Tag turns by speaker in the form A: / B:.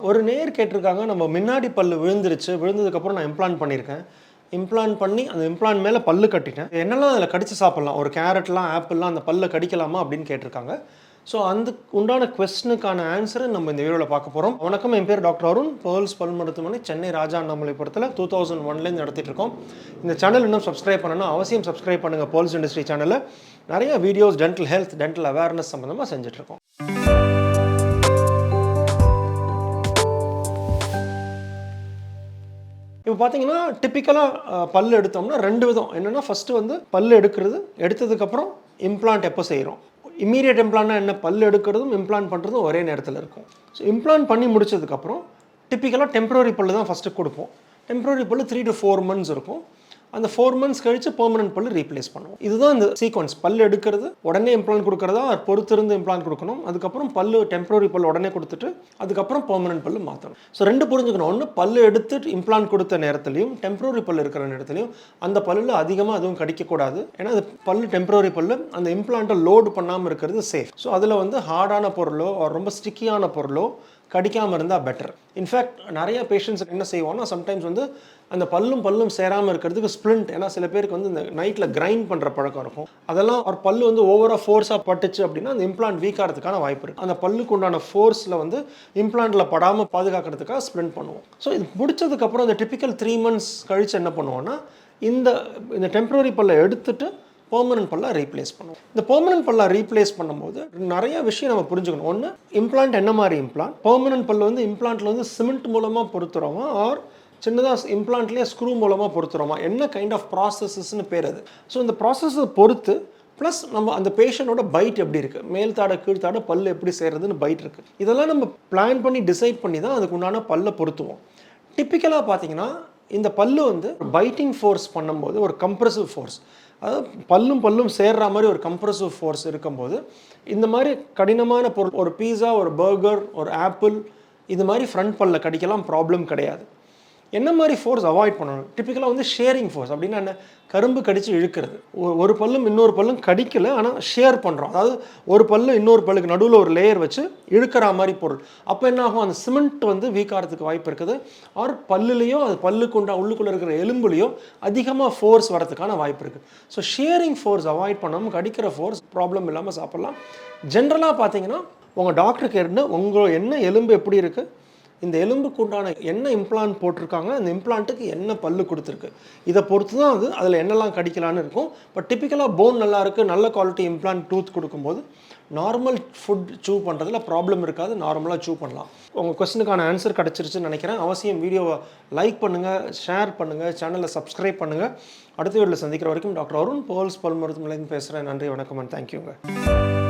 A: ஒரு நேர் கேட்டிருக்காங்க, நம்ம முன்னாடி பல்லு விழுந்துருச்சு, விழுந்ததுக்கப்புறம் நான் இம்ப்ளான்ட் பண்ணியிருக்கேன். இம்ப்ளான்ட் பண்ணி அந்த இம்ப்ளான்ட் மேலே பல்லு கட்டிட்டேன். என்னெல்லாம் அதில் கடிச்சு சாப்பிட்லாம்? ஒரு கேரட்லாம், ஆப்பிள்லாம் அந்த பல்ல கடிக்கலாமா அப்படின்னு கேட்டிருக்காங்க. ஸோ அதுக்கு உண்டான கொஸ்டினுக்கான ஆன்சரை நம்ம இந்த வீடியோவில் பார்க்க போகிறோம். வணக்கம், என் பேர் டாக்டர் அருண். பேர்ல்ஸ் பல் மருத்துவமனை, சென்னை ராஜா அண்ணாமலைபுரத்தில் 2001லேருந்து நடத்திட்டு இருக்கோம். இந்த சேனல் இன்னும் சப்ஸ்கிரைப் பண்ணணும்னா அவசியம் சப்ஸ்கிரைப் பண்ணுங்கள். பேர்ல்ஸ் இண்டஸ்ட்ரி சேனலில் நிறைய videos dental health, dental awareness சம்மந்தமாக செஞ்சுட்ருக்கோம். இப்போ பார்த்தீங்கன்னா டிப்பிக்கலாக பல் எடுத்தோம்னா ரெண்டு விதம். என்னென்னா ஃபஸ்ட்டு வந்து பல் எடுத்ததுக்கப்புறம் இம்ப்ளான்ட் எப்போ செய்கிறோம். இம்மீடியட் இம்ப்ளான்ட்னா என்ன? பல் எடுக்கிறதும் இம்ப்ளான்ட் பண்ணுறதும் ஒரே நேரத்தில் இருக்கும். ஸோ இம்ப்ளான்ட் பண்ணி முடிச்சதுக்கப்புறம் டிப்பிக்கலாக டெம்பரரி பல்லு தான் ஃபஸ்ட்டு கொடுப்போம். டெம்பரரி பல்லு 3 to 4 months இருக்கும். அந்த 4 months கழித்து பெர்மனன்ட் பல்லு ரீப்ளேஸ் பண்ணுவோம். இதுதான் இந்த சீக்வன்ஸ். பல் எடுக்கிறது, உடனே இம்ப்ளான்ட் கொடுக்குறதா, பொறுத்திருந்து இம்ப்ளான்ட் கொடுக்கணும். அதுக்கப்புறம் பல்லு டெம்பரரி பல்லு உடனே கொடுத்துட்டு அதுக்கப்புறம் பெர்மனன்ட் பல்லு மாற்றணும். ஸோ ரெண்டு புரிஞ்சுக்கணும். ஒன்று, பல்லு எடுத்துட்டு இம்ப்ளான்ட் கொடுத்த நேரத்துலையும் டெம்பரரி பல்லு இருக்கிற நேரத்துலையும் அந்த பல்லில் அதிகமாக அதுவும் கடிக்கக்கூடாது. ஏன்னா அது பல்லு டெம்பரரி பல்லு, அந்த இம்ப்ளான்ட்டை லோடு பண்ணாமல் இருக்கிறது சேஃப். ஸோ அதில் வந்து ஹார்டான பொருளோ ரொம்ப ஸ்டிக்கியான பொருளோ கடிக்காமல் இருந்தால் பெட்டர். இன்ஃபேக்ட் நிறைய பேஷண்ட்ஸுக்கு என்ன செய்வோம்னா, சம்டைம்ஸ் வந்து அந்த பல்லும் சேராமல் இருக்கிறதுக்கு ஸ்ப்ளிண்ட், ஏன்னா சில பேருக்கு வந்து இந்த நைட்டில் கிரைண்ட் பண்ணுற பழக்கம் இருக்கும். அதெல்லாம் ஒரு பல்லு வந்து ஓவராக ஃபோர்ஸாக பட்டுச்சு அப்படின்னா அந்த இம்ப்ளான்ட் வீக் ஆகிறதுக்கான வாய்ப்பு இருக்குது. அந்த பல்லுக்கு உண்டான ஃபோர்ஸில் வந்து இம்ப்ளான்ட்டில் படாமல் பாதுகாக்கிறதுக்காக ஸ்ப்ளிண்ட் பண்ணுவோம். ஸோ இது முடிச்சதுக்கப்புறம் இந்த டிப்பிக்கல் 3 months கழித்து என்ன பண்ணுவோம்னா, இந்த டெம்பரரி பல்லை எடுத்துட்டு பெர்மனன்ட் பல்லை ரீப்ளேஸ் பண்ணுவோம். இந்த பெர்மனன்ட் பல்லை ரீப்ளேஸ் பண்ணும்போது நிறைய விஷயம் நம்ம புரிஞ்சுக்கணும். ஒன்று, இம்ப்ளான்ட் என்ன மாதிரி இம்ப்ளான்ட். பெர்மனன்ட் பல்லு வந்து இம்ப்ளான்ட்டில் வந்து சிமெண்ட் மூலமாக பொருத்துறோமா, ஆர் சின்னதாக இம்ப்ளான்ட்லேயே ஸ்க்ரூ மூலமாக பொருத்துறோமா, என்ன கைண்ட் ஆஃப் ப்ராசஸஸ்ன்னு பேர் அது. ஸோ இந்த ப்ராசஸை பொறுத்து ப்ளஸ் நம்ம அந்த பேஷண்ட்டோட பைட் எப்படி இருக்குது, மேல் தாடை கீழ்த்தாடை பல் எப்படி செய்கிறதுன்னு பைட் இருக்குது. இதெல்லாம் நம்ம பிளான் பண்ணி டிசைட் பண்ணி தான் அதுக்கு உண்டான பல்லை பொருத்துவோம். டிப்பிக்கலாக பார்த்தீங்கன்னா இந்த பல்லு வந்து பைட்டிங் ஃபோர்ஸ் பண்ணும்போது ஒரு கம்ப்ரெசிவ் ஃபோர்ஸ், அதாவது பல்லும் சேர்ற மாதிரி ஒரு கம்ப்ரெசிவ் ஃபோர்ஸ் இருக்கும்போது இந்த மாதிரி கடினமான பொருள், ஒரு பீஸா, ஒரு பர்கர், ஒரு ஆப்பிள், இது மாதிரி ஃப்ரண்ட் பல்ல கடிக்கலாம், ப்ராப்ளம் கிடையாது. என்ன மாதிரி ஃபோர்ஸ் அவாய்ட் பண்ணணும்? டிப்பிக்கலாக வந்து ஷேரிங் ஃபோர்ஸ் அப்படின்னா என்ன? கரும்பு கடித்து இழுக்கிறது. ஒரு பல்லும் இன்னொரு பல்லும் கடிக்கலை, ஆனால் ஷேர் பண்ணுறோம். அதாவது ஒரு பல்லு இன்னொரு பல்லுக்கு நடுவில் ஒரு லேயர் வச்சு இழுக்கிற மாதிரி பொருள். அப்போ என்ன ஆகும்? அந்த சிமெண்ட் வந்து வீக் ஆகிறதுக்கு வாய்ப்பு இருக்குது. ஆர் பல்லுலேயோ அது உள்ளுக்குள்ளே இருக்கிற எலும்புலையோ அதிகமாக ஃபோர்ஸ் வரதுக்கான வாய்ப்பு இருக்குது. ஸோ ஷேரிங் ஃபோர்ஸ் அவாய்ட் பண்ணாமல் கடிக்கிற ஃபோர்ஸ் ப்ராப்ளம் இல்லாமல் சாப்பிட்லாம். ஜென்ரலாக பார்த்தீங்கன்னா உங்கள் டாக்டருக்கு உங்கள் என்ன எலும்பு எப்படி இருக்குது, இந்த எலும்புக்கு உண்டான என்ன இம்ப்ளான்ட் போட்டிருக்காங்க, அந்த இம்ப்ளான்ட்டுக்கு என்ன பல்லு கொடுத்துருக்கு, இதை பொறுத்து தான் அது அதில் என்னெல்லாம் கடிக்கலான்னு இருக்கும். பட் டிப்பிக்கலாக போன் நல்லா இருக்குது, நல்ல குவாலிட்டி இம்ப்ளான்ட் டூத் கொடுக்கும்போது நார்மல் ஃபுட் சூ பண்ணுறதுல ப்ராப்ளம் இருக்காது, நார்மலாக சூ பண்ணலாம். உங்கள் கொஸ்டினுக்கான ஆன்சர் கிடச்சிருச்சுன்னு நினைக்கிறேன். அவசியம் வீடியோவை லைக் பண்ணுங்கள், ஷேர் பண்ணுங்கள், சேனலை சப்ஸ்கிரைப் பண்ணுங்கள். அடுத்த வீடியோவில் சந்திக்கிற வரைக்கும் டாக்டர் அருண், பேர்ல்ஸ் பல் மருத்துவமனையிலேருந்து பேசுகிறேன். நன்றி, வணக்கம் அண்ட் தேங்க்யூங்க.